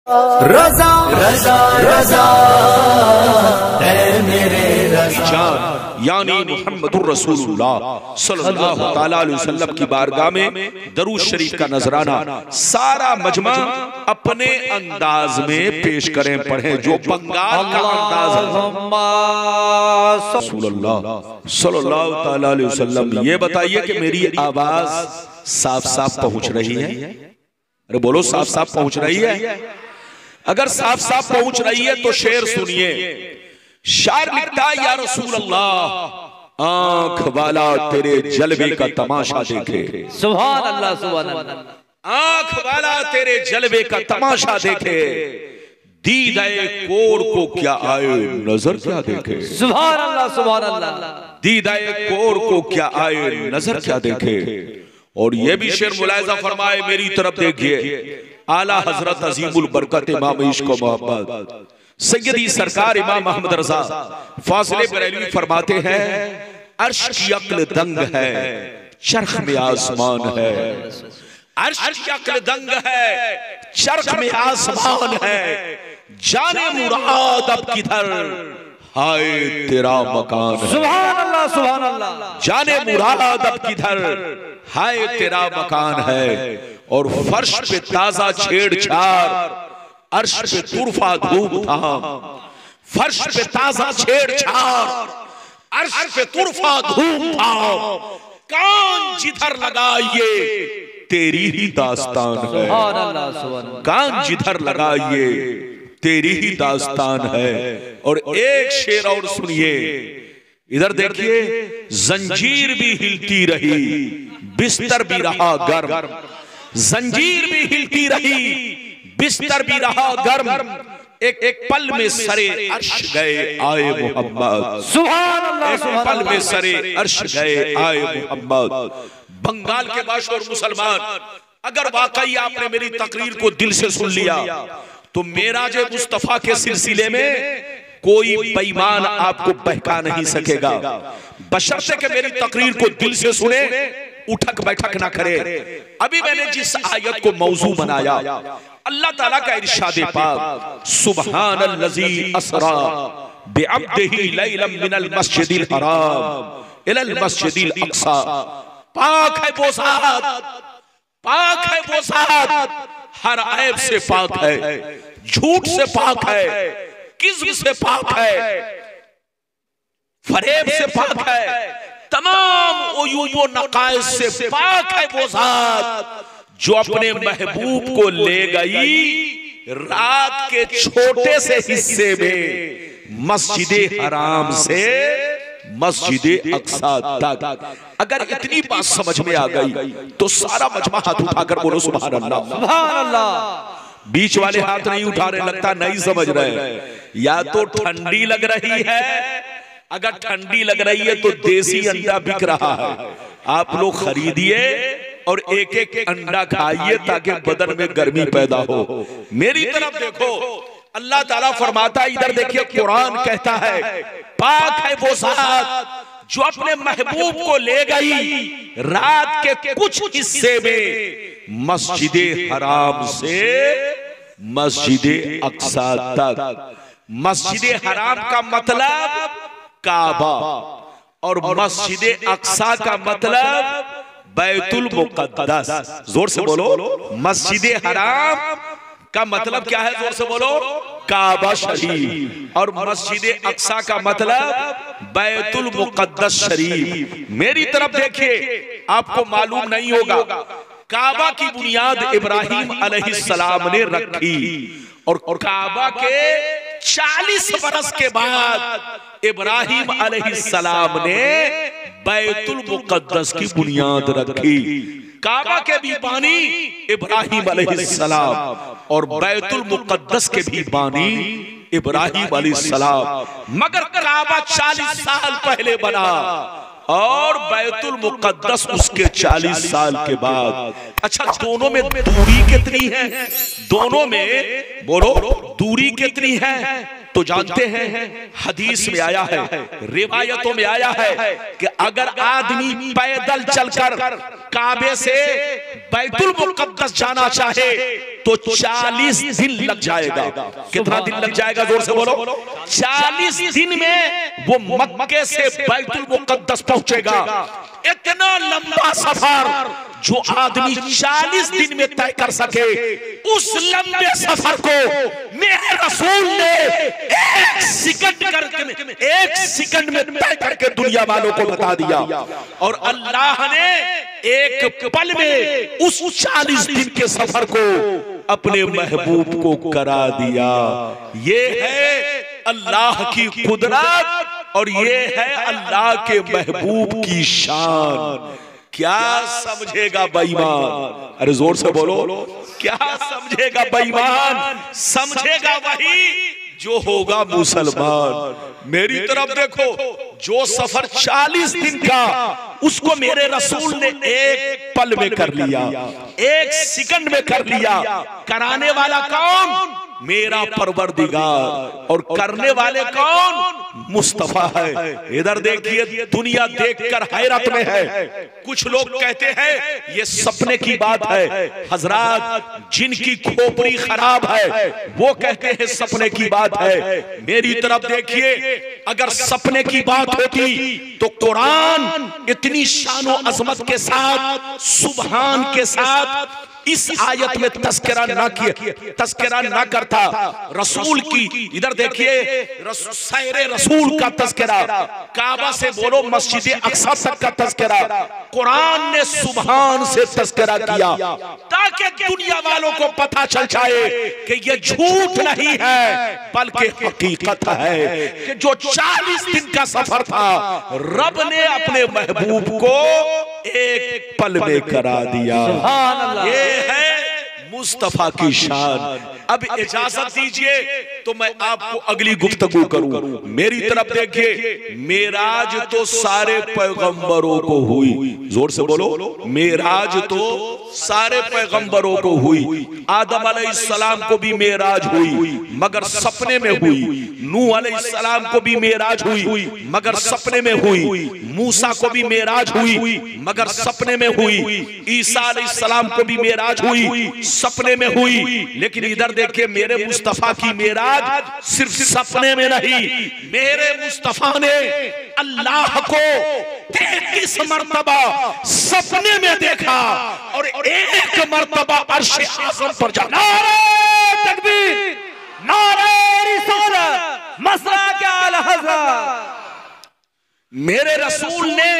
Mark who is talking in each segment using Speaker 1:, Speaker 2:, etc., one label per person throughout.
Speaker 1: रज़ा रज़ा रज़ा है मेरे रज़ा,
Speaker 2: यानी मुहम्मदुर रसूलुल्लाह सल्लल्लाहु ताला अलैहि वसल्लम की बारगाह में दरूद शरीफ का नजराना सारा मजमा अपने अंदाज में पेश करें, पढ़ें जो बंगाल का अंदाज है। रसूलुल्लाह सल्लल्लाहु ताला अलैहि वसल्लम, ये बताइए कि मेरी आवाज साफ साफ पहुंच रही है? अरे बोलो, साफ साफ पहुंच रही है? अगर साफ साफ पहुंच रही है तो शेर सुनिए। शायर लिखता है, या रसूल अल्लाह आंख वाला तेरे जलवे का तमाशा देखे।
Speaker 1: सुभान अल्लाह सुभान अल्लाह।
Speaker 2: आंख वाला तेरे जलवे का तमाशा देखे, दीदाए कोर को क्या आए नजर क्या देखे।
Speaker 1: सुभान अल्लाह सुभान अल्लाह।
Speaker 2: दीदाए कोर को क्या आए नजर क्या देखे। और ये भी शेर मुलाहिजा फरमाए, मेरी तरफ देखिए। आला हजरत अजीमुल बरकत इमाम इश्क व मोहब्बत सैयदी सरकार इमाम अहमद रजा फासिले बरेलवी फरमाते हैं, अर्श की अक्ल दंग है, चरख में आसमान है। अर्श की अक्ल दंग है, चरख में आसमान है। जाने मुराद अब किधर, हाय तेरा मकान है।
Speaker 1: सुभान अल्लाह सुभान अल्लाह।
Speaker 2: जाने मुराद अब किधर, हाय तेरा मकान है। और फर्श पे ताजा छेड़छाड़, अर्श पे तुरफा धूप धाम। फर्श पे ताजा छेड़छाड़, अर्श पे तुरफा धूप धाम। कान जिधर लगाइए तेरी ही दास्तान है। कान जिधर लगाइए तेरी ही दास्तान है। और एक शेर और सुनिए, इधर देखिए। जंजीर भी हिलती रही, बिस्तर भी रहा गर्म। जंजीर भी हिलती रही, बिस्तर भी रहा गर्म। एक पल में सरे अर्श गए आए मोहम्मद।
Speaker 1: सुभान अल्लाह।
Speaker 2: एक पल में सरे अर्श गए आए मोहम्मद। बंगाल के मशहूर मुसलमान, अगर वाकई आपने मेरी तकरीर को दिल से सुन लिया तो मेराज मुस्तफा के सिलसिले में कोई बेईमान आपको बहका नहीं सकेगा, बशर्ते कि मेरी तकरीर को दिल से सुने, उठक बैठक ना करे। अभी मैंने जिस आयत को मौजू बनाया, अल्लाह ताला का इरशाद पाक, सुब्हानल्लज़ी अस्रा बिअब्दिही लैलन मिनल मस्जिदिल हराम इलल मस्जिदिल अक्सा। पाक है वो ज़ात, पाक है वो ज़ात, हर ऐब से पाक है, झूठ से पाक है, किज़्ब से पाक है, फरेब से पाक है, तमाम उयूब नकाइस से पाक है वो ज़ात जो अपने महबूब को ले गई रात के छोटे से हिस्से में मस्जिदे हराम से मस्जिदे अक्सा तक। अगर इतनी बात समझ में आ गई तो सारा मजमा हाथ उठाकर बोलो सुभान अल्लाह।
Speaker 1: सुभान अल्लाह।
Speaker 2: बीच वाले हाथ नहीं उठा रहे, लगता नहीं समझ रहे। या तो ठंडी लग रही है, अगर ठंडी लग रही है तो देसी अंडा बिक रहा है, आप लोग खरीदिए और एक एक अंडा खाइए ताकि बदन में गर्मी पैदा हो। मेरी तरफ देखो, अल्लाह ताला फरमाता है, इधर देखिए, कुरान कहता है, पाक है वो ज़ात जो अपने महबूब को ले गई रात के कुछ हिस्से में मस्जिदे हराम से मस्जिदे अक्सा तक। मस्जिदे हराम का मतलब काबा और मस्जिदे अक्सा का मतलब बैतुल मुक़द्दस। जोर से बोलो, मस्जिदे हराम का मतलब क्या है? जोर से बोलो, काबा शरीफ। और मस्जिदे अक्सा का मतलब बैतुल मुक़द्दस शरीफ। मेरी तरफ देखिए, आपको मालूम नहीं होगा, काबा की बुनियाद इब्राहिम अलैहिस्सलाम ने रखी और काबा के 40 बरस के बाद इब्राहिम अलैहिस्सलाम ने बैतुल मुक़द्दस की बुनियाद रखी। काबा के भी बानी इब्राहिम अलैहिस्सलाम और बैतुल मुक़द्दस के भी बानी इब्राहिम अलैहिस्सलाम। मगर काबा 40 साल पहले बना और बैतुल मुक़द्दस उसके 40 साल के बाद। अच्छा, दोनों में दूरी कितनी है? दोनों में बोलो, दूरी कितनी है? तो जानते हैं, हदीस में आया है, रिवायतों में आया है कि अगर आदमी पैदल चलकर काबे से बैतुल मुकद्दस जाना चाहे तो 40 दिन लग जाएगा। कितना दिन लग जाएगा? जोर से बोलो। 40 दिन में वो मक्के से बैतुल मुकद्दस पहुंचेगा। इतना लंबा सफर जो आदमी 40 दिन में तय कर सके, उस लंबे सफर को मेरे रसूल ने एक सेकंड में तय करके दुनिया वालों को बता दिया। और अल्लाह ने एक पल में उस 40 दिन के सफर को अपने महबूब को करा दिया। ये है अल्लाह की कुदरत और ये है अल्लाह के महबूब की शान। क्या समझेगा बेईमान? अरे जोर से बोलो, क्या समझेगा बेईमान? समझेगा वही जो होगा मुसलमान। मेरी तरफ देखो, जो सफर 40 दिन का उसको मेरे रसूल ने एक पल में कर लिया, एक सेकंड में कर लिया। कराने वाला कौन? मेरा परवरदिगार। और करने वाले कौन? मुस्तफा है। इधर देखिए, दुनिया देखकर हैरत में है। कुछ लोग कहते हैं ये सपने की बात है। हजरात, जिनकी खोपड़ी खराब है वो कहते हैं सपने की बात है। मेरी तरफ देखिए, अगर सपने की बात होती तो कुरान इतनी शान और अजमत के साथ, सुबहान के साथ इस आयत में तस्करा ना करता। रसूल की, इधर देखिए, सैरे रसूल का तस्करा, काबा से बोलो मस्जिद अक्सा तक का तस्करा कुरान ने सुबहान से तस्करा किया, ताकि दुनिया वालों को पता चल जाए कि ये झूठ नहीं है बल्कि हकीकत है कि जो 40 दिन का सफर था रब ने अपने महबूब को एक पल में करा दिया। ये है मुस्तफा की शान। अब इजाजत दीजिए तो मैं आपको अगली गुफ्तगू करूं। मेरी तरफ देखिए, मेराज तो सारे पैगंबरों को हुई। जोर से बोलो, मेराज तो सारे पैगंबरों को हुई। आदम अलैहिस्सलाम को भी मेराज हुई मगर सपने में हुई। नूह अलैहिस्सलाम को भी मेराज हुई मगर सपने में हुई। मूसा को भी मेराज हुई मगर सपने में हुई। ईसा अलैहिस्सलाम को भी मेराज हुई, सपने में हुई। लेकिन इधर देखिए, मेरे मुस्तफा की मेराज सिर्फ सपने में नहीं, मेरे मुस्तफा ने अल्लाह को 33 मर्तबा सपने में देखा और एक मर्तबा अर्श आज़म पर जाना।
Speaker 1: नारे तकबीर, नारे रिसालत, मसला क्या आला हज़रत।
Speaker 2: मेरे रसूल ने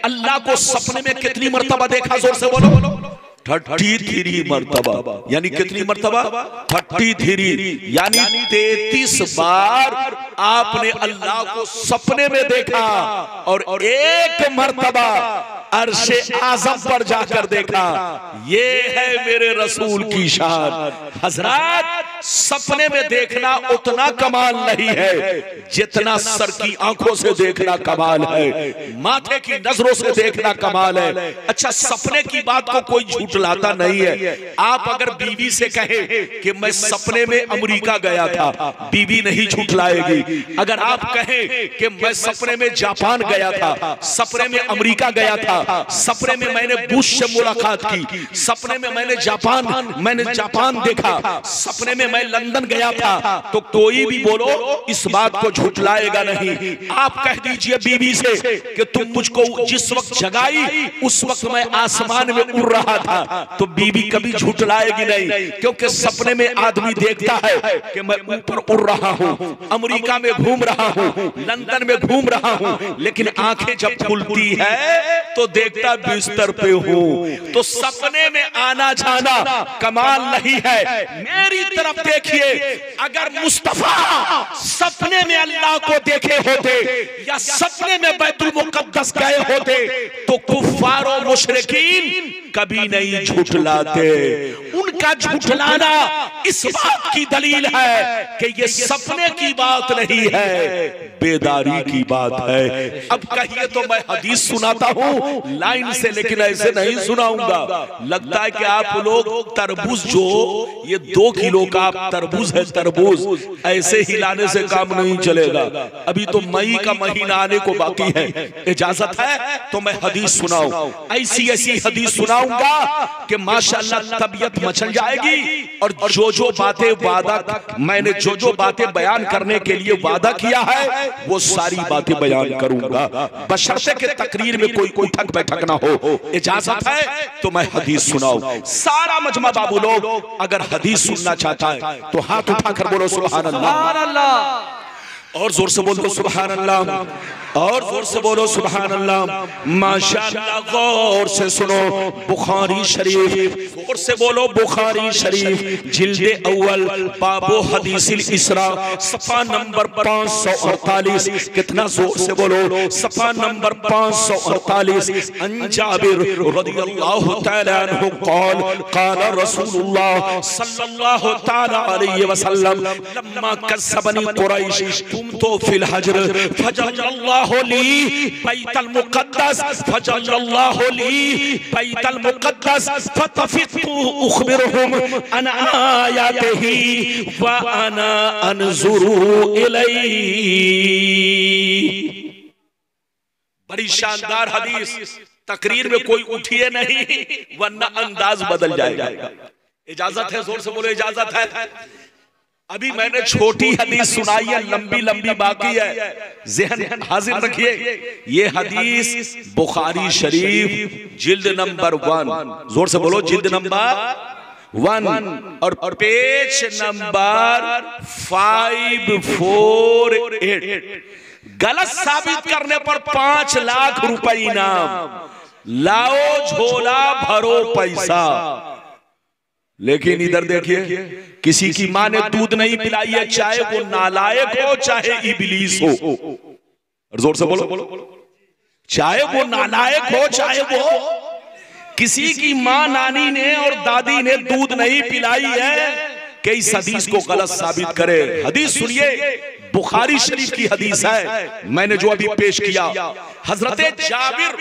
Speaker 2: अल्लाह को सपने में कितनी मर्तबा देखा? जोर से बोलो। 33 मर्तबा। यानी कितनी मर्तबा? 33, यानी 33 बार आपने अल्लाह को सपने में देखा और एक मर्तबा अर्शे आज़म पर जाकर देखा। ये है मेरे रसूल की शान। हजरात, सपने में देखना उतना कमाल नहीं है जितना सर की आंखों से देखना कमाल है, माथे की नजरों से देखना कमाल है। अच्छा, सपने की बात को कोई झूठलाता नहीं है। आप अगर बीवी से कहें कि मैं सपने में अमेरिका गया था, बीवी नहीं झूठलाएगी। अगर आप कहें कि मैं सपने में जापान गया था, सपने में अमेरिका गया था, सपने में मैंने बुश से मुलाकात की, सपने में मैंने जापान देखा, सपने में मैं लंदन गया था, तो कोई भी बोलो इस बात को झुठलाएगा नहीं। आप कह दीजिए बीवी से कि तुम मुझको जिस वक्त जगाई उस वक्त मैं आसमान में उड़ रहा था, तो बीवी कभी झुठलाएगी नहीं, क्योंकि सपने में आदमी देखता है कि मैं ऊपर उड़ रहा हूं, अमेरिका में घूम रहा हूं, लंदन में घूम रहा हूं, लेकिन आंखें जब खुलती है तो देखता बिस्तर पे हूं। तो सपने में आना जाना कमाल नहीं है। मेरी तरफ देखिए, अगर मुस्तफा सपने में अल्लाह को देखे होते या सपने में बैतुल मुकद्दस गए होते तो कुफ्फार और मुशरिकीन कभी नहीं झूठलाते। उनका झूठलाना इस बात की दलील है कि ये सपने की बात नहीं है, बेदारी की बात है। अब कहिए तो मैं हदीस सुनाता हूं लाइन से, लेकिन ऐसे नहीं सुनाऊंगा। लगता है कि आप लोग तरबूज, जो ये 2 किलो का तरबूज है, तरबूज ऐसे हिलाने से काम नहीं चलेगा। अभी तो मई का महीना आने को बाकी है। इजाजत है तो मैं हदीस सुनाऊं, ऐसी ऐसी हदीस सुनाऊंगा कि माशाअल्लाह तबीयत मचल जाएगी। और जो बातें मैंने जो बातें बयान करने के लिए वादा किया है वो सारी बातें बयान करूंगा, बशर्ते के तकरीर में कोई उठक बैठक ना हो। इजाजत है तो मैं हदीस सुनाऊं। सारा मजमा बाबू लोग अगर हदीस सुनना चाहता है तो हाथ उठाकर बोलो सुभान अल्लाह, और जोर से बोलो सुभान अल्लाह, और जोर से बोलो सुभान अल्लाह। माशाअल्लाह, गौर से सुनो बुखारी शरीफ, गौर से बोलो बुखारी शरीफ, जिल्दे अव्वल, बाबो हदीसिल इसरा, सफा नंबर 548। कितना जोर से बोलो, सफा नंबर 548। अन जाबिर रदियल्लाहु तआला अन्हु क़ाल क़ाल रसूलुल्लाह सल्लल्लाहु तआला अलैहि वसल्लम लम्मा कज़्ज़बनी कुरैश तो फिल हज्र फजल्लल्लाहु ली बैतल मुक़द्दस, फजल्लल्लाहु ली बैतल मुक़द्दस, फतफ़िक़तु उख़बिरुहुम अन आयातिही व अना अनज़ुरु इलैहि। बड़ी शानदार हदीस, तकरीर में कोई उठिए नहीं वरना अंदाज बदल जाएगा। इजाजत है, जोर से बोलो इजाजत है। अभी मैंने छोटी हदीस सुनाई है, लंबी लंबी बाकी है, ज़हन हाजिर रखिए। ये हदीस बुखारी शरीफ जिल्द नंबर 1, जोर से बोलो जिल्द नंबर 1 और पेज नंबर 548। गलत साबित करने पर 5 लाख रुपए इनाम, लाओ झोला भरो पैसा। लेकिन इधर देखिए, किसी की माँ ने दूध नहीं पिलाई है, चाहे वो नालायक हो चाहे इबलीस हो। जोर से बोलो, चाहे वो नालायक हो चाहे वो, किसी की माँ नानी ने और दादी ने दूध नहीं पिलाई है कि इस हदीस को गलत साबित करे। हदीस सुनिए, बुखारी शरीफ की हदीस है, मैंने जो अभी पेश किया। हजरत जाबिर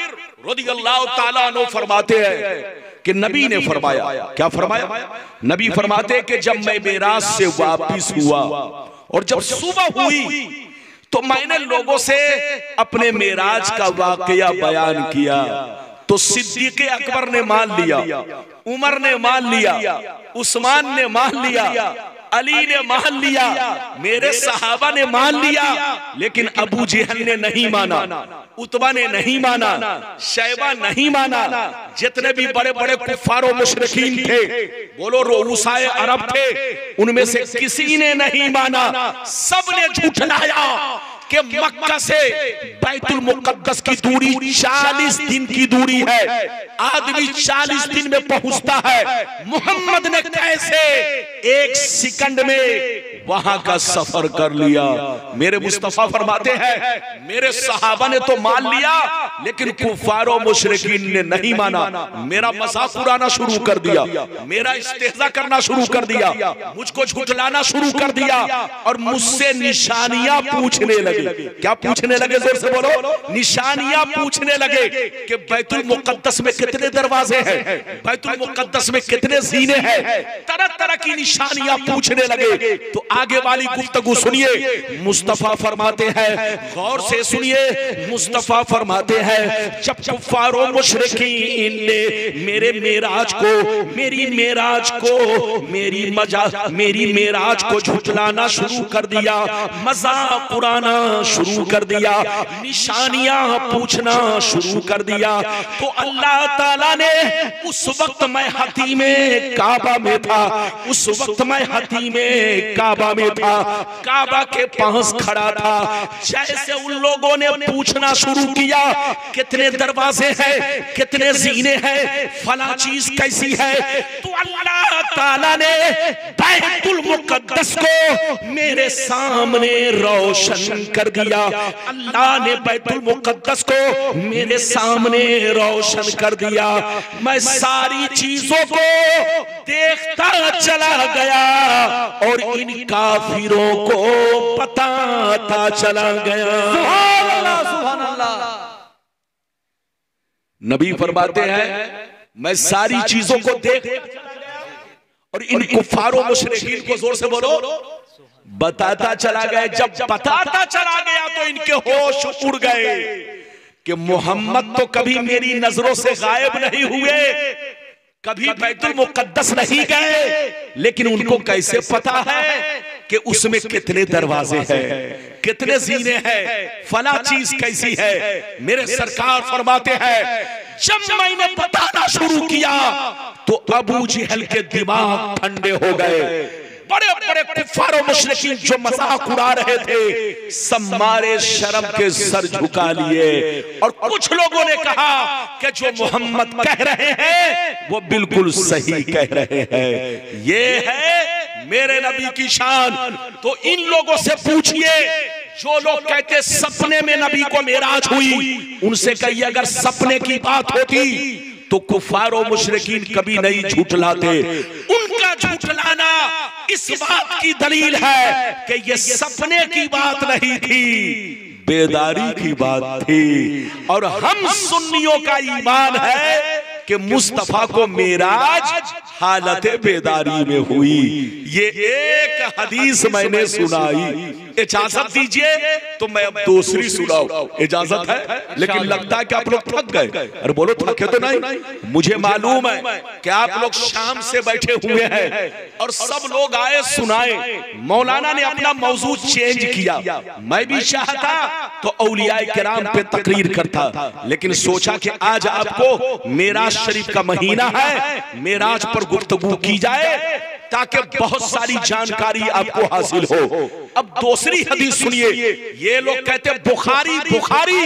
Speaker 2: रदियल्लाहु ताला अन्हु फरमाते हैं कि नबी ने फरमाया, क्या फरमाया? नबी फरमाते कि जब मैं मेराज से वापिस हुआ और जब सुबह हुई तो मैंने लोगों से अपने मेराज का वाकया बयान किया। तो सिद्दीक़ अकबर ने मान लिया, उमर ने मान लिया, उस्मान ने मान लिया, अली ने मान लिया, मेरे सहाबा ने मान लिया, लेकिन अबू जहल ने नहीं माना, उतबा ने नहीं माना, शैबा नहीं माना। जितने भी बड़े बड़े कुफ्फार और मुशरिकीन थे, बोलो रोसाए अरब थे, उनमें से किसी ने नहीं माना। सबने झूठलाया कि मक्का से बैतुल मुक़द्दस की दूरी 40 दिन की दूरी है, आदमी 40 दिन में पहुंचता है। मोहम्मद ने कैसे 1 सेकंड में वहां का सफर कर लिया? मेरे मुस्तफा फरमाते हैं मेरे सहाबा ने तो मान लिया, लेकिन कुफ्फार और मुशरिकीन ने नहीं माना। मेरा मजाक उड़ाना शुरू कर दिया, मेरा इस्तेहज़ा करना शुरू कर दिया, मुझको झुठलाना शुरू कर दिया और मुझसे निशानियां पूछने लगे। क्या पूछने लगे? जोर से बोलो। निशानियां पूछने लगे कि बैतुल मुक़द्दस में कितने दरवाजे हैं, बैतुल मुक़द्दस में कितने ज़ीने हैं, तरह तरह की निशानियां पूछने लगे। तो आगे वाली गुफ्तगू सुनिए। मुस्तफा फरमाते हैं, गौर से सुनिए, मुस्तफा फरमाते हैं जब कुफ्फार और मुशरिकीन ने मेरे मेराज को, मेरी मेराज को झुठलाना शुरू कर दिया, मजाक उड़ाना शुरू कर दिया, निशानियां पूछना शुरू कर दिया, तो अल्लाह ताला ने उस वक्त मैं हतीमे काबा में था, उस वक्त मैं हतीमे काबा में था, काबा के पास खड़ा था। जैसे उन लोगों ने पूछना शुरू किया कितने दरवाजे हैं, कितने जीने हैं, फला चीज कैसी है, तो अल्लाह ताला ने बैतुल मुकद्दस को मेरे सामने रोशन कर दिया। अल्लाह ने बैतुल मुकद्दस को मेरे सामने रोशन कर दिया। मैं सारी चीजों को देखता चला गया और इन काफिरों को बताता चला गया।
Speaker 1: सुभान अल्लाह, सुभान अल्लाह।
Speaker 2: नबी फरमाते हैं मैं सारी चीजों को देख और इन कुफारों मुशरिकीन को जोर से बोलो बताता चला गया। जब बताता चला गया तो इनके होश उड़ गए कि मोहम्मद तो कभी मेरी नजरों से गायब नहीं हुए, कभी बैतुल मुकद्दस नहीं गए, लेकिन उनको कैसे पता है कि उसमें कितने दरवाजे हैं, कितने जीने हैं, फला चीज कैसी है। मेरे सरकार फरमाते हैं जब मैंने बताना शुरू किया तो अबू जहल के दिमाग ठंडे हो गए। बड़े बड़े कुफार और मुशरिकीन जो मजाक उड़ा रहे थे सब मारे शर्म के सर झुका लिए और कुछ लोगों ने कहा कि जो मोहम्मद कह रहे हैं वो बिल्कुल सही कह रहे हैं। ये है मेरे नबी की शान। तो इन लोगों से पूछिए जो लोग कहते सपने में नबी को मेराज हुई, उनसे कहिए अगर सपने की बात होती तो कुफार और मुशरिकीन कभी नहीं झूठलाते। उनका झूठलाना इस बात की दलील है कि ये सपने की बात नहीं थी, बेदारी की बात थी। और हम सुन्नियों का ईमान है कि मुस्तफा को मेराज हालत बेदारी में हुई। ये एक हदीस मैंने सुनाई, इजाजत दीजिए तो मैं अब दूसरी सुनाऊं। इजाजत है? लेकिन लगता है कि आप लोग थक गए। अरे बोलो थके तो नहीं? मुझे मालूम है कि आप लोग शाम से बैठे हुए हैं और सब लोग आए सुनाए। मौलाना ने अपना मौजू चेंज किया। मैं भी चाहता तो औलियाए किराम पे तकरीर करता, लेकिन सोचा कि आज आपको मेराज शरीफ का महीना है, मेराज पर गुफ्तगू की जाए ताकि बहुत सारी जानकारी आपको हासिल हो। अब दूसरी हदीस सुनिए। ये लोग कहते बुखारी बुखारी,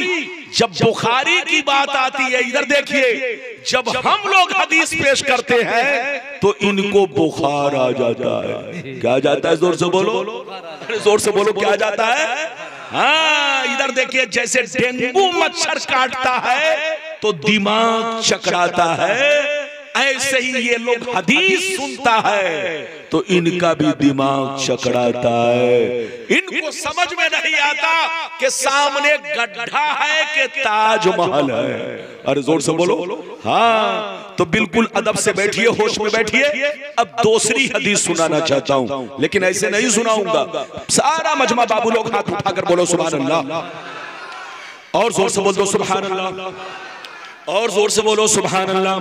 Speaker 2: जब बुखारी की बात आती है इधर देखिए, जब हम लोग हदीस पेश करते हैं तो इनको बुखार आ जाता है। क्या जाता है? जोर से बोलो, अरे जोर से बोलो, क्या जाता है? हाँ, इधर देखिए जैसे डेंगू मच्छर काटता है तो दिमाग चकराता है, ऐसे ही ये लोग हदीस सुनता है तो इनका भी दिमाग चकराता है। इनको समझ में नहीं आता कि सामने गड्ढा है कि ताजमहल है। अरे जोर से बोलो। हाँ, तो बिल्कुल अदब से बैठिए, होश में बैठिए। अब दूसरी हदीस सुनाना चाहता हूं, लेकिन ऐसे नहीं सुनाऊंगा। सारा मजमा बाबू लोग हाथ उठाकर बोलो सुभान अल्लाह, और जोर से बोल दो सुभान अल्लाह, और जोर से बोलो सुभान अल्लाह।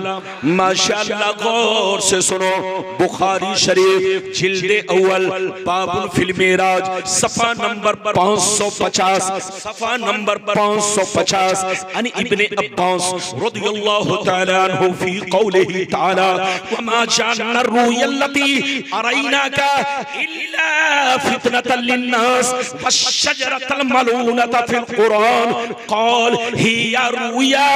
Speaker 2: माशाअल्लाह, गौर से सुनो। बुखारी शरीफ जिल्दे अव्वल बाबुल फिल मेराज सफा नंबर 550, सफा नंबर 550। अनि इब्ने अब्बास रदियल्लाहु तआला अन्हु फी कौलिही तआला वमा जाअना रुयल्लती अरैनाका इल्ला फितनतल लिन्नास वश्शजरतल मलूनता फिल कुरान क़ाल हिया रुया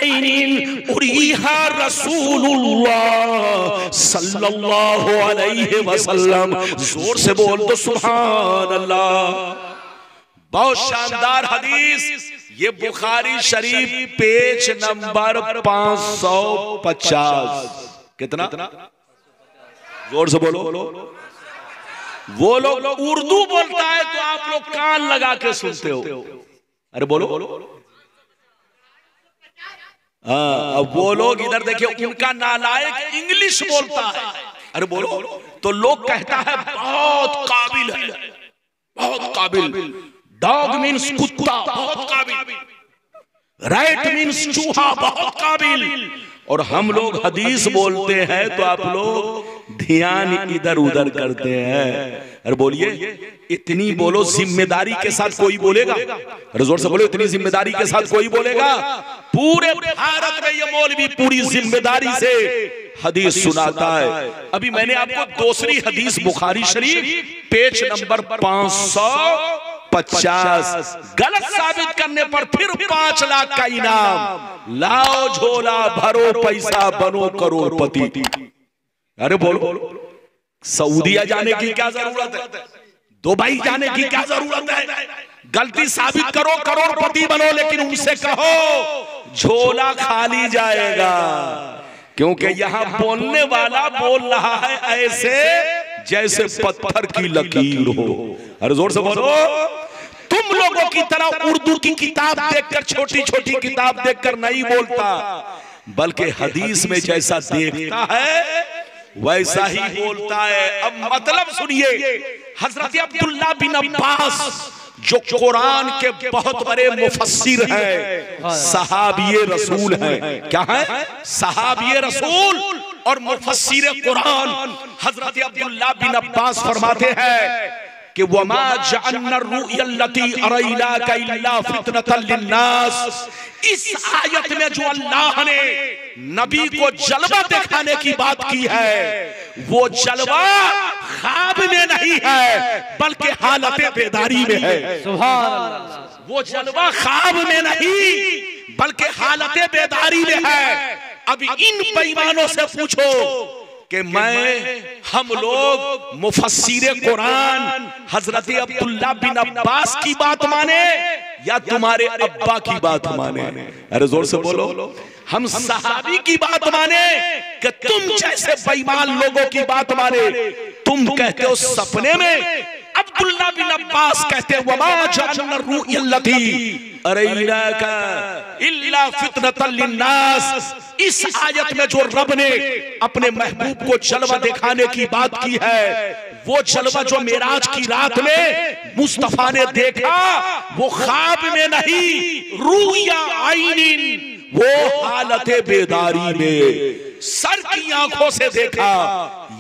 Speaker 2: उरीहा रसूलुल्लाह सल्लल्लाहु अलैहि वसल्लम। जोर से बोल दो सुभान अल्लाह। बहुत शानदार हदीस। ये बुखारी शरीफ पेज नंबर 550। कितना? जोर से बोलो। वो लोग उर्दू बोलता है तो आप लोग कान लगा के सुनते हो। अरे बोलो। हाँ, अब वो लोग इधर देखिए, उनका नालायक इंग्लिश बोलता है। अरे बोलो। तो लोग कहता है बहुत काबिल है, बहुत काबिल। डॉग मीन्स कुत्ता, बहुत काबिल। राइट मीन्स चूहा, बहुत काबिल। और हम लोग हदीस बोलते हैं तो आप लोग ध्यान इधर उधर करते हैं। अरे बोलिए, इतनी बोलो जिम्मेदारी के साथ कोई बोलेगा? अरे जोर से बोलो, इतनी जिम्मेदारी के साथ कोई बोलेगा? पूरे भारत में ये मौलवी पूरी जिम्मेदारी से हदीस सुनाता है। अभी मैंने आपको दूसरी हदीस बुखारी शरीफ पेज नंबर 550 गलत साबित करने पर फिर 5 लाख का इनाम। लाओ झोला भरो पैसा बनो करोड़पति। अरे बोलो, सऊदीया जाने की क्या जरूरत है, दुबई जाने की क्या जरूरत है? गलती साबित करो, करोड़पति बनो, लेकिन उनसे कहो झोला खाली जाएगा, क्योंकि यहां बोलने वाला बोल रहा है ऐसे जैसे पत्थर की लकीर हो। अरे जोर से बोलो। तुम लोगों की तरह उर्दू की किताब देखकर, छोटी छोटी किताब देखकर नहीं बोलता, बल्कि हदीस में जैसा देखता है वैसा ही बोलता है। अब मतलब सुनिए, हजरत अब्दुल्ला बिन अब्बास जो कुरान के बहुत बड़े मुफस्सिर हैं, सहाबिये रसूल हैं। क्या है? सहाबिये रसूल और मुफस्सिर कुरान। हजरत अब्दुल्ला बिन अब्बास फरमाते हैं कि वमा जअलना रुयल्लती अरैनाका इल्ला फितनतल लिन्नास। इस आयत में जो अल्लाह ने नबी को जलवा दिखाने की बात की है, वो जलवा ख्वाब में नहीं है बल्कि हालत बेदारी में है।
Speaker 1: सुभान अल्लाह।
Speaker 2: वो जलवा ख्वाब में नहीं बल्कि हालत बेदारी में है। अब इन बेईमानों से पूछो कि हम लोग मुफस्सिर कुरान हजरत अब्दुल्ला बिन अब्बास की बात माने या तुम्हारे अब्बा की बात माने? अरे जोर से बोलो। हम सहाबी की बात माने कि तुम जैसे बेईमान लोगों की बात माने? तुम कहते हो सपने में, अब्दुल्ला बिन अब्बास कहते वमा जअलना रुयल्लती अरैनाका इल्ला फितनतल लिन्नास। इस आयत में जो रब ने अपने महबूब को जलवा दिखाने की बात की है, वो जलवा जो मेराज की रात में मुस्तफा ने देखा, वो ख्वाब में नहीं, रुया आइनिन, वो हालत बेदारी में सर की आंखों से देखा।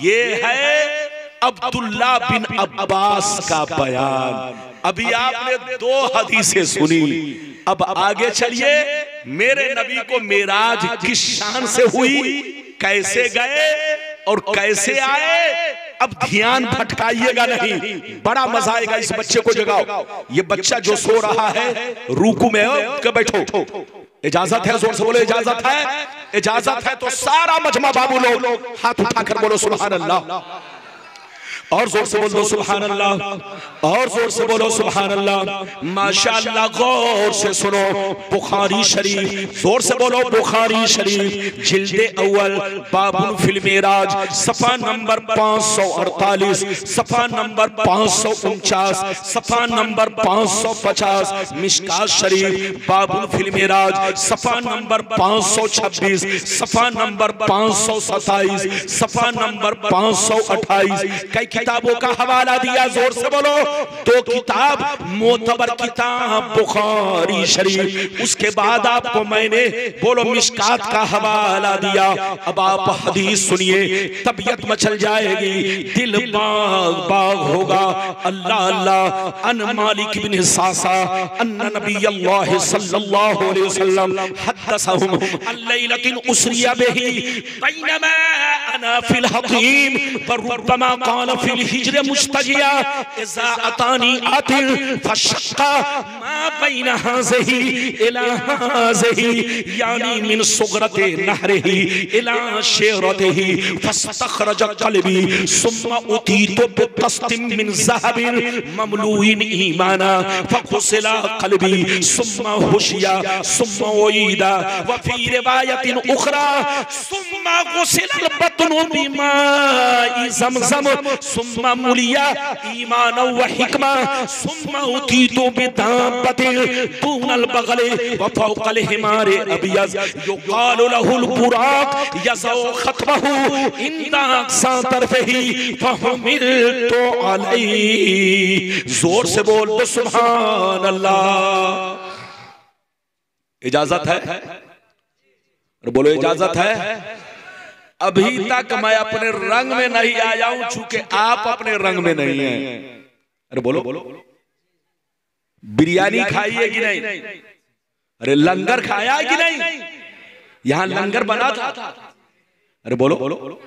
Speaker 2: ये है अब्दुल्ला बिन अब्बास का बयान। अभी आपने 2 हदीसें सुनी, अब आगे चलिए। मेरे नबी को मेराज किस शान से हुई, कैसे गए और कैसे आए? अब ध्यान भटकाइएगा नहीं, बड़ा मजा आएगा। इस बच्चे को जगाओ। ये बच्चा जो सो रहा है रुकू में हो, बैठो। इजाजत है? जोर से बोलो इजाजत है। इजाजत है तो सारा मजमा बाबू लोग हाथ उठाकर बोलो सुभान अल्लाह, और जोर से बोलो सुभान अल्लाह, और जोर से बोलो सुभान अल्लाह। माशाअल्लाह। गौर से सुनो, बुखारी शरीफ, जोर से बोलो बुखारी शरीफ, जिल्दे अव्वल बाबुल फिल मेराज, सफा नंबर 548, सफा नंबर 549, सफा नंबर 550, मिशकात शरीफ बाबुल फिल मेराज, सफा नंबर 526, सफा नंबर 527, सफा नंबर 528। कई किताबों का हवाला दिया, जोर से बोलो। 2 किताब, मोतबर किताब बुखारी शरीफ, उसके बाद आपको मैंने बोलो मिशकात का हवाला दिया। अब आप हदीस सुनिए, तबीयत मचल जाएगी, दिल बाग बाग होगा। अल्लाह अल्लाह। अन मालिक बिन सासा अन्न नबी अल्लाह सल्लल्लाहु अलैहि वसल्लम हदसहुम अल्लैलतिन उसरिया बिही बैनमा अना फिल हकीम फरुब्बमा क़ाल फिल हिज्र मुस्तजिया इज़ा अतानी आतिल फशक्का मा बैन हाज़िही इला हाज़िही यानी मिन सुगरति नहरिही इला शेरतिही फस्तखरज क़ल्बी सुम्मा उतीतु बिक़स्तिन मिन ज़हबिन ममलूइन ईमाना फग़ुसिला क़ल्बी सुम्मा हुशिया सुम्मा उईदा व फ़ी रिवायतिन उख़रा सुम्मा गुसिल बत्नु बिमाई ज़मज़म सुम्मा मुलिया ईमान व हिकमा सुम्मा उतीतु बिदाबतिन दूनल बगले व फौक़ल हिमारे अबियज़ युक़ालु लहुल बुराक़ यज़उ ख़त्महु इंदा अक़सा तरफ़िही फ़हुमिलतु अलैहि। जोर से बोल दो सुभान अल्लाह। इजाजत है? बोलो इजाजत है? अभी तक मैं अपने रंग में नहीं आया हूं, चूंकि आप अपने रंग में नहीं हैं। अरे बोलो बोलो। बिरयानी खाई है कि नहीं? अरे लंगर खाया है कि नहीं? यहां लंगर बना था। अरे बोलो बोलो।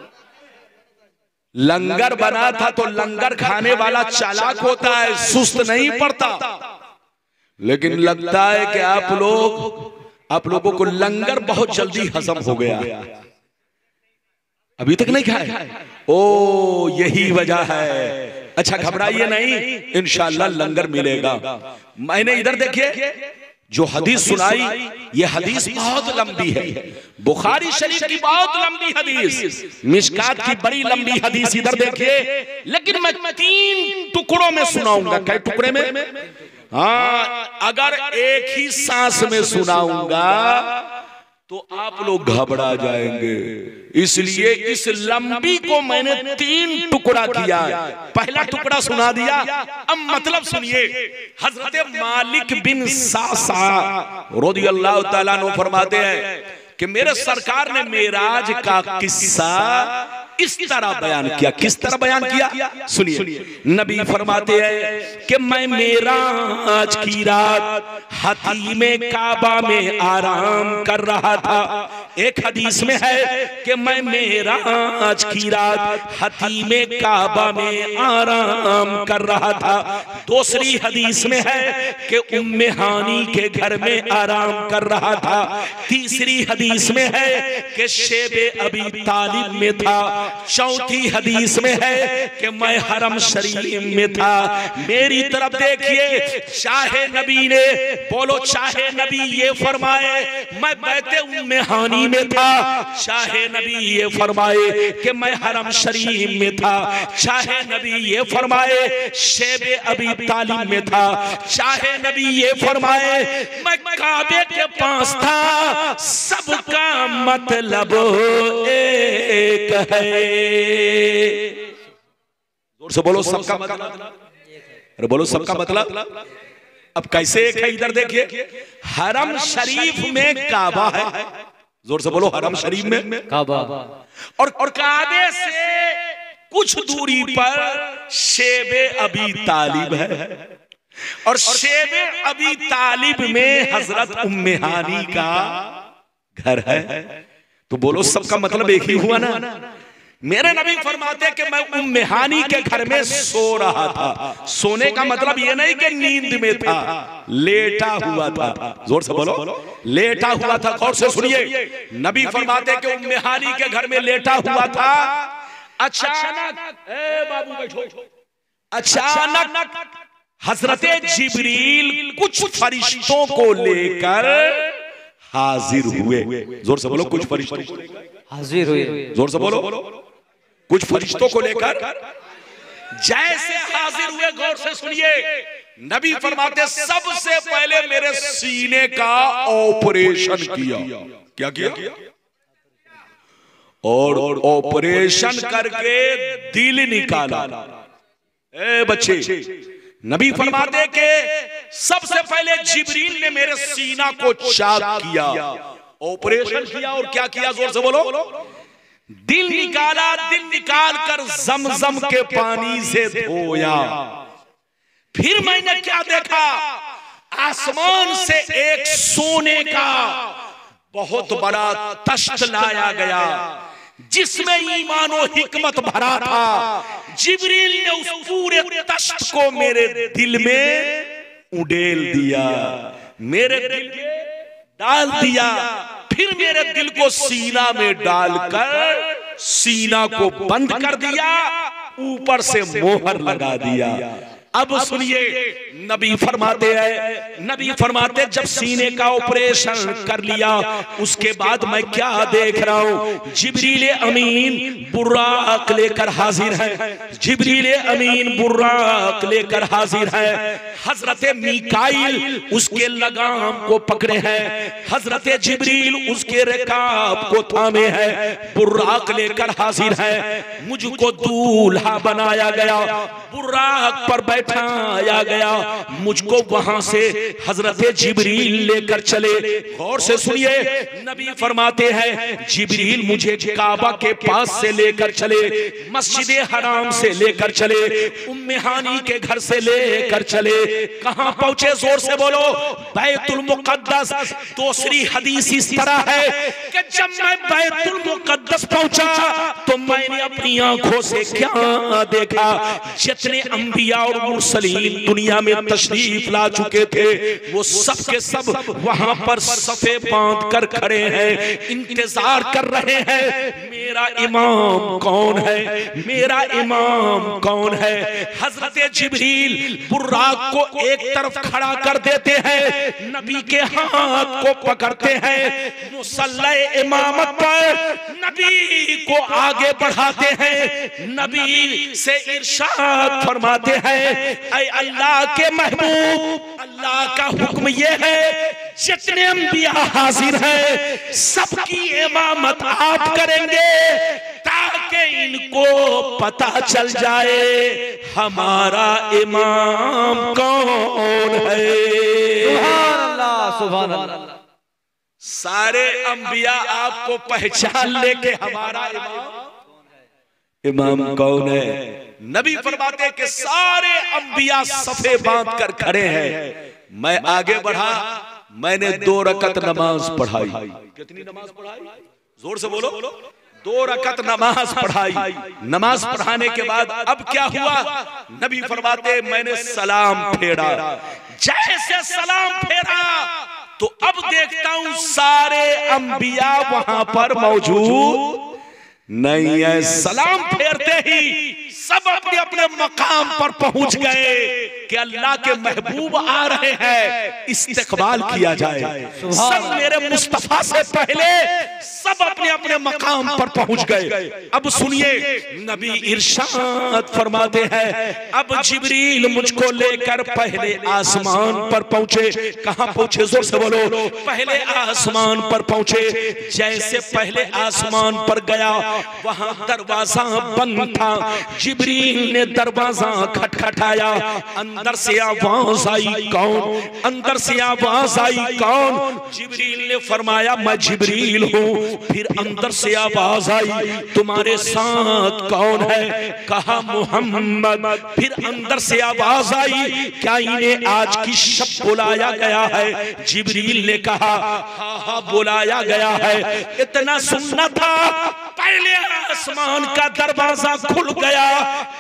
Speaker 2: लंगर बना था तो लंगर खाने वाला चालाक होता है, सुस्त नहीं पड़ता। लेकिन लगता है कि आप लोगों को लंगर बहुत जल्दी हजम हो गया। अभी तक नहीं खाए? ओ यही वजह है। अच्छा घबराइए नहीं, इंशाअल्लाह लंगर मिलेगा। मैंने इधर देखिए जो हदीस सुनाई, ये हदीस बहुत लंबी है, बुखारी शरीफ की बहुत लंबी हदीस, मिशकात की बड़ी लंबी हदीस इधर देखिए, लेकिन मैं 3 टुकड़ों में सुनाऊंगा। कई टुकड़े में? हाँ, अगर एक ही सांस में सुनाऊंगा तो आप लोग घबरा जाएंगे, इसलिए इस लंबी को मैंने 3 टुकड़ा किया। पहला टुकड़ा सुना दिया, अब मतलब सुनिए। हजरत मालिक बिन सासा रज़ियल्लाहु ताला अन्हु फरमाते हैं कि मेरे सरकार ने मेराज का किस्सा इस तरह बयान किया। किस तरह बयान किया? सुनिए। नबी फरमाते हैं कि मैं मेराज की रात हतीमे काबा में आराम कर रहा था। एक हदीस में है कि मैं मेराज की रात हतीमे काबा में आराम कर रहा था। दूसरी हदीस में है कि उम्मे हानी के घर में आराम कर रहा था। तीसरी हदीस में है कि शेबे अबी तालिब में था। चौथी हदीस में है कि मैं हरम शरीफ में था। मेरी तरफ देखिए, चाहे नबी ने बोलो, चाहे नबी ये फरमाए मैं बैते उम्मे हानी में था, चाहे नबी ये फरमाए कि मैं हरम शरीफ में था, चाहे नबी ये फरमाए शेबे अबी तालिब में था, चाहे नबी ये फरमाए मैं काबे के पास था, सबका मतलब एक है। जोर से बोलो सबका मतलब। अरे बोलो सबका मतलब। अब कैसे एक है? इधर देखिए, हरम शरीफ में काबा है। जोर से बोलो, हरम शरीफ में
Speaker 1: काबा,
Speaker 2: और काबे से कुछ दूरी पर शेबे अबी तालिब है, और शेबे अबी तालिब में हजरत उम्मे हानी का घर है। तो बोलो सबका मतलब एक ही हुआ ना। मेरे नबी फरमाते कि मैं उम्मे हानी के घर में सो रहा था। सोने का मतलब ये नहीं कि नींद में था, लेटा हुआ था। जोर से बोलो, लेटा हुआ था। गौर से सुनिए, नबी फरमाते कि उम्मे हानी के घर में लेटा हुआ था। अचानक, ए बाबू बैठो, अचानक हजरते जिब्रील कुछ फरिश्तों को लेकर हाजिर हुए। जोर से बोलो, कुछ फरिश्तों को लेकर
Speaker 1: हाजिर हुए।
Speaker 2: जोर से बोलो, कुछ फरिश्तों को लेकर जैसे हाजिर हुए। गौर से सुनिए, नबी फरमाते सबसे पहले मेरे सीने का ऑपरेशन किया। क्या किया? और ऑपरेशन करके दिल निकाला। ए बच्चे, नबी फरमाते के सबसे पहले जिब्रील ने मेरे सीना को चाक किया, ऑपरेशन किया, और क्या किया? जोर से बोलो, दिल निकाला। दिल निकाल कर जमजम के पानी से धोया। फिर मैंने क्या देखा? आसमान से एक सोने का बहुत बड़ा तख्त लाया गया, जिसमें ईमान और हिकमत भरा था। जिब्रील ने उस पूरे तख्त को मेरे दिल में उड़ेल दिया, मेरे दिल में डाल दिया। फिर मेरे दिल को सीना में डालकर सीना को बंद कर दिया, ऊपर से मोहर लगा दिया। अब सुनिए, नबी फरमाते हैं, नबी फरमाते जब सीने का ऑपरेशन कर लिया, उसके बाद मैं क्या देख रहा हूं? जिब्रील अमीन बुर्राक लेकर हाजिर है। जिब्रील अमीन बुर्राक लेकर हाजिर है। हजरत मीकाईल उसके लगाम को पकड़े हैं, हजरत जिब्रील उसके रकाब को थामे हैं। बुर्राक लेकर हाजिर है। मुझको दूल्हा बनाया गया, बुर्राक पर बैठाया गया। मुझको वहां से हजरत जिब्रील लेकर चले। गौर से सुनिए, नबी फरमाते हैं जिब्रील मुझे काबा के पास से लेकर चले, मस्जिद हराम से लेकर चले, उम्मे हानी के घर से लेकर चले। कहां पहुंचे? जोर से बोलो, बैतुल मुकद्दस। दूसरी हदीस इस तरह है कि जब मैं बैतुल मुकद्दस पहुंचा तो मैंने अपनी आंखों से क्या देखा, जितने अंबिया और मुरसलीन दुनिया में तशरीफ ला चुके थे वो सब के सब वहां पर सफे बांध कर खड़े हैं, इंतजार कर रहे हैं मेरा इमाम कौन है, मेरा इमाम कौन है। हजरत जिब्रील बुर्राक को एक तरफ खड़ा कर देते हैं, नबी के हाथ को पकड़ते हैं, मुसल्ला इमामत पर नबी को आगे बढ़ाते हैं, नबी से इरशाद फरमाते हैं, ऐ अल्लाह के महबूब, अल्लाह का हुक्म ये है जितने अंबिया हाजिर हैं सबकी इमामत आप करेंगे ताकि इनको पता चल जाए हमारा इमाम कौन है।
Speaker 1: सुभान अल्लाह, सुभान अल्लाह।
Speaker 2: सारे अंबिया आपको पहचान ले के हमारा इमाम कौन है। नबी फरमाते कि सारे अंबिया सफे बांध कर खड़े हैं। मैं आगे बढ़ा, मैंने 2 रकत नमाज पढ़ाई। कितनी नमाज पढ़ाई? जोर से बोलो। 2 रकत नमाज पढ़ाई। नमाज पढ़ाने के बाद अब क्या हुआ? नबी फरमाते मैंने सलाम फेरा। जैसे सलाम फेरा तो अब देखता हूं सारे अंबिया वहां पर मौजूद नहीं है। सलाम फेरते ही सब अपने अपने मकाम पर पहुंच गए कि अल्लाह के महबूब आ रहे हैं, इस्तकबाल किया जाए। सब मेरे मुस्तफा से पहले सब अपने अपने मकाम पर पहुंच गए। अब सुनिए नबी इरशाद फरमाते हैं, अब जिब्रील मुझको लेकर पहले आसमान पर पहुंचे। कहां पहुंचे? जोर से बोलो। पहले आसमान पर पहुंचे। जैसे पहले आसमान पर गया वहां दरवाजा बंद था। जिब्रील ने दरवाजा खटखटाया, अंदर से आवाज आई कौन? अंदर से आवाज आई कौन? जिब्रील ने फरमाया मैं जिब्रील हूं। फिर अंदर से आवाज आई तुम्हारे साथ कौन है? कहा मोहम्मद। फिर अंदर से आवाज आई क्या इन्हें आज की शब बुलाया गया है? जिब्रील ने कहा हाँ हाँ बुलाया गया है। इतना सुनना था, पहले आसमान का दरवाजा खुल गया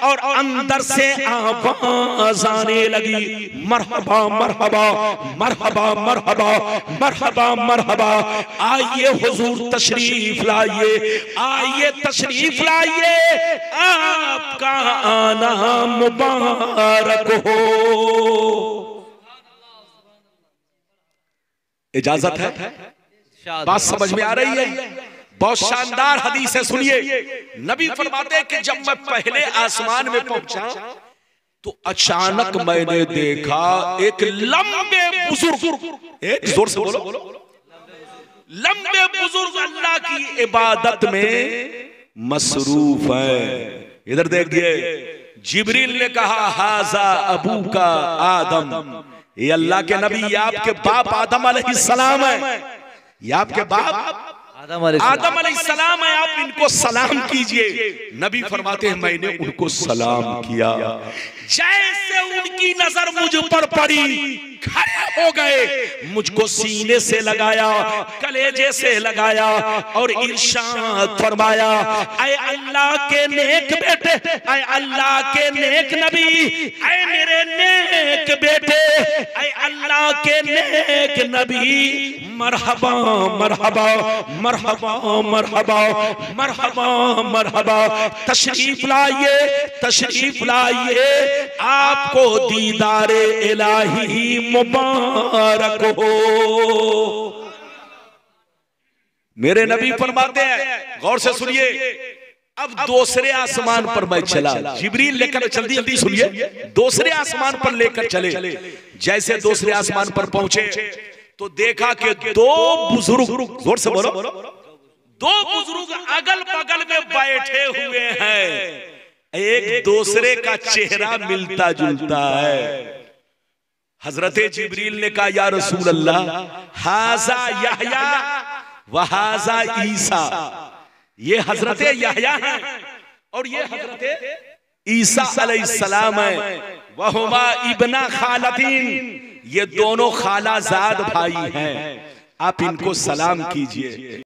Speaker 2: और अंदर से आवाज आने लगी मरहबा मरहबा मरहबा मरहबा मरहबा मरहबा। आइए हुजूर तशरीफ लाइए, आइए तशरीफ लाइए, आपका आना मुबारक हो। इजाजत है? बात समझ में आ रही है? बहुत शानदार हदीस है, सुनिए। नबी फरमाते हैं कि जब मैं पहले आसमान में पहुंचा तो अचानक मैंने देखा एक लंबे बुजुर्ग, एक जोर से बोलो, लंबे बुजुर्ग अल्लाह की इबादत में मसरूफ है। इधर देखिए, जिब्रील ने कहा हाजा अबू का आदम, ये अल्लाह के नबी, ये आपके बाप आदम अलैहिस्सलाम है, ये आपके बाप आदम अलैहिस्सलाम है, आप इनको सलाम कीजिए। नबी फरमाते हैं मैंने उनको सलाम किया। जैसे उनकी नजर मुझ पर पड़ी खड़े हो गए, मुझको सीने से लगाया, कलेजे से लगाया और इरशाद फरमाया ऐ अल्लाह के नेक बेटे, ऐ अल्लाह के नेक नबी, ऐ मेरे नेक बेटे, ऐ अल्लाह के नेक नबी, मरहबा मरहबा मरहबा मरहबा मरहबा मरहबा। तशरीफ लाइए, तशरीफ लाइए, आपको दीदारे इलाही मुबारक हो। मेरे नबी फरमाते हैं, गौर से सुनिए, अब दूसरे आसमान पर मैं चला, जिब्रील लेकर, जल्दी जल्दी सुनिए, दूसरे आसमान पर लेकर चले। जैसे दूसरे आसमान पर पहुंचे तो देखा कि 2 बुजुर्ग, जोर से बोलो, 2 बुजुर्ग अगल बगल में बैठे हुए हैं। एक दूसरे का चेहरा मिलता जुलता है। हजरत जिब्रील ने कहा या रसूल अल्लाह, हाजा यहया व हाजा ईसा, ये हजरत यहया है और ये हजरत ईसा अलैहिस्सलाम है। वहुमा इब्ना खालतीन, ये दोनों खालाजाद भाई हैं, आप इनको सलाम कीजिए।